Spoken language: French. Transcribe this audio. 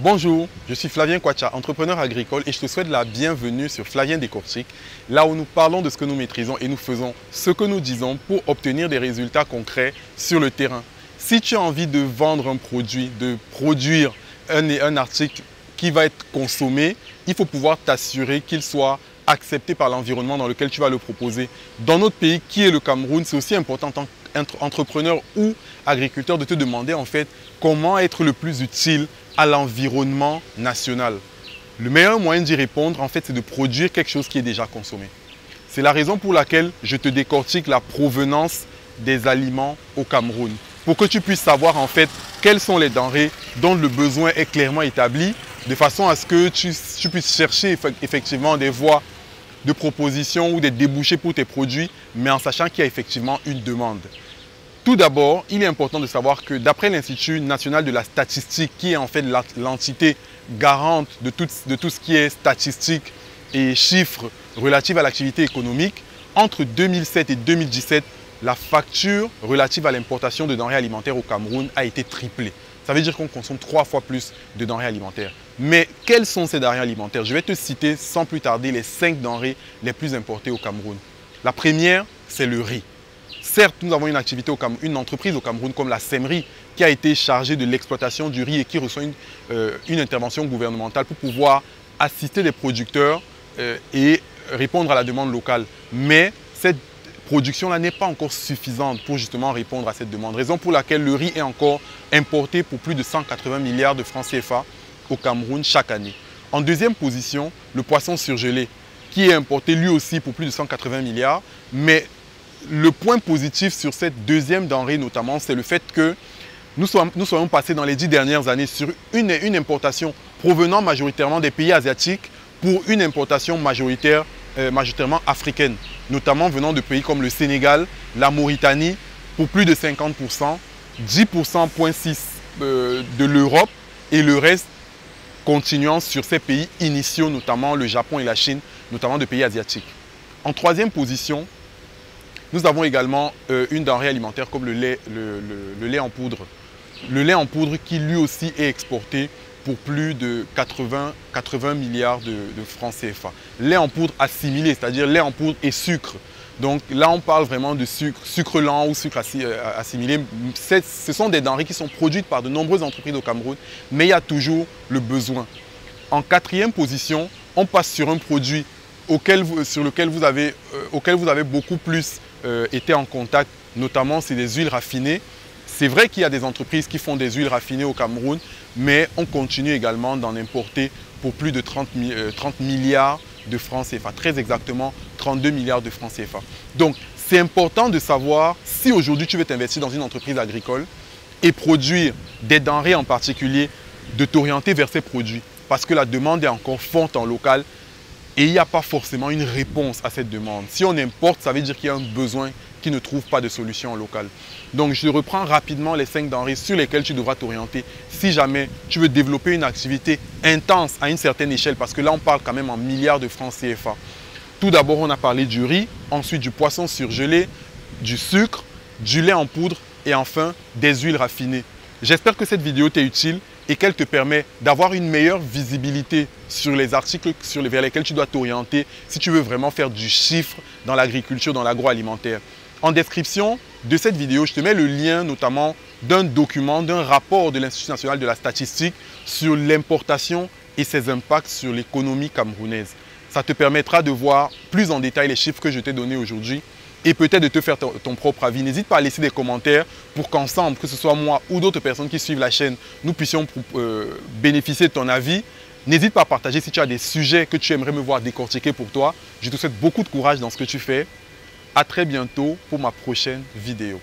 Bonjour, je suis Flavien Kwacha, entrepreneur agricole et je te souhaite la bienvenue sur Flavien Décortique, là où nous parlons de ce que nous maîtrisons et nous faisons ce que nous disons pour obtenir des résultats concrets sur le terrain. Si tu as envie de vendre un produit, de produire un article qui va être consommé, il faut pouvoir t'assurer qu'il soit accepté par l'environnement dans lequel tu vas le proposer. Dans notre pays qui est le Cameroun, c'est aussi important en tant qu'entrepreneur ou agriculteur de te demander en fait comment être le plus utile à l'environnement national. Le meilleur moyen d'y répondre, en fait, c'est de produire quelque chose qui est déjà consommé. C'est la raison pour laquelle je te décortique la provenance des aliments au Cameroun. Pour que tu puisses savoir, en fait, quelles sont les denrées dont le besoin est clairement établi, de façon à ce que tu puisses chercher effectivement des voies de proposition ou des débouchés pour tes produits, mais en sachant qu'il y a effectivement une demande. Tout d'abord, il est important de savoir que d'après l'Institut national de la statistique, qui est en fait l'entité garante de tout ce qui est statistique et chiffres relatifs à l'activité économique, entre 2007 et 2017, la facture relative à l'importation de denrées alimentaires au Cameroun a été triplée. Ça veut dire qu'on consomme 3 fois plus de denrées alimentaires. Mais quelles sont ces denrées alimentaires? Je vais te citer sans plus tarder les 5 denrées les plus importées au Cameroun. La première, c'est le riz. Certes, nous avons une entreprise au Cameroun comme la Semri qui a été chargée de l'exploitation du riz et qui reçoit une intervention gouvernementale pour pouvoir assister les producteurs et répondre à la demande locale. Mais cette production-là n'est pas encore suffisante pour justement répondre à cette demande. Raison pour laquelle le riz est encore importé pour plus de 180 milliards de francs CFA au Cameroun chaque année. En deuxième position, le poisson surgelé qui est importé lui aussi pour plus de 180 milliards. Mais le point positif sur cette deuxième denrée notamment, c'est le fait que nous soyons passés dans les 10 dernières années sur une importation provenant majoritairement des pays asiatiques pour une importation majoritairement africaine, notamment venant de pays comme le Sénégal, la Mauritanie pour plus de 50%, 10,6% de l'Europe et le reste continuant sur ces pays initiaux, notamment le Japon et la Chine, notamment de pays asiatiques. En troisième position, nous avons également une denrée alimentaire comme le lait en poudre. Le lait en poudre qui lui aussi est exporté pour plus de 80 milliards de francs CFA. Lait en poudre assimilé, c'est-à-dire lait en poudre et sucre. Donc là, on parle vraiment de sucre lent ou sucre assimilé. Ce sont des denrées qui sont produites par de nombreuses entreprises au Cameroun, mais il y a toujours le besoin. En quatrième position, on passe sur un produit sur lequel vous avez beaucoup plus été en contact, notamment c'est des huiles raffinées. C'est vrai qu'il y a des entreprises qui font des huiles raffinées au Cameroun, mais on continue également d'en importer pour plus de 30 milliards de francs CFA, très exactement 32 milliards de francs CFA. Donc c'est important de savoir si aujourd'hui tu veux t'investir dans une entreprise agricole et produire des denrées en particulier, de t'orienter vers ces produits parce que la demande est encore forte en local. Et il n'y a pas forcément une réponse à cette demande. Si on importe, ça veut dire qu'il y a un besoin qui ne trouve pas de solution locale. Donc, je reprends rapidement les 5 denrées sur lesquelles tu devras t'orienter si jamais tu veux développer une activité intense à une certaine échelle, parce que là, on parle quand même en milliards de francs CFA. Tout d'abord, on a parlé du riz, ensuite du poisson surgelé, du sucre, du lait en poudre et enfin des huiles raffinées. J'espère que cette vidéo t'est utile et qu'elle te permet d'avoir une meilleure visibilité sur les articles vers lesquels tu dois t'orienter si tu veux vraiment faire du chiffre dans l'agriculture, dans l'agroalimentaire. En description de cette vidéo, je te mets le lien notamment d'un document, d'un rapport de l'Institut national de la statistique sur l'importation et ses impacts sur l'économie camerounaise. Ça te permettra de voir plus en détail les chiffres que je t'ai donnés aujourd'hui et peut-être de te faire ton propre avis. N'hésite pas à laisser des commentaires pour qu'ensemble, que ce soit moi ou d'autres personnes qui suivent la chaîne, nous puissions bénéficier de ton avis. N'hésite pas à partager si tu as des sujets que tu aimerais me voir décortiquer pour toi. Je te souhaite beaucoup de courage dans ce que tu fais. À très bientôt pour ma prochaine vidéo.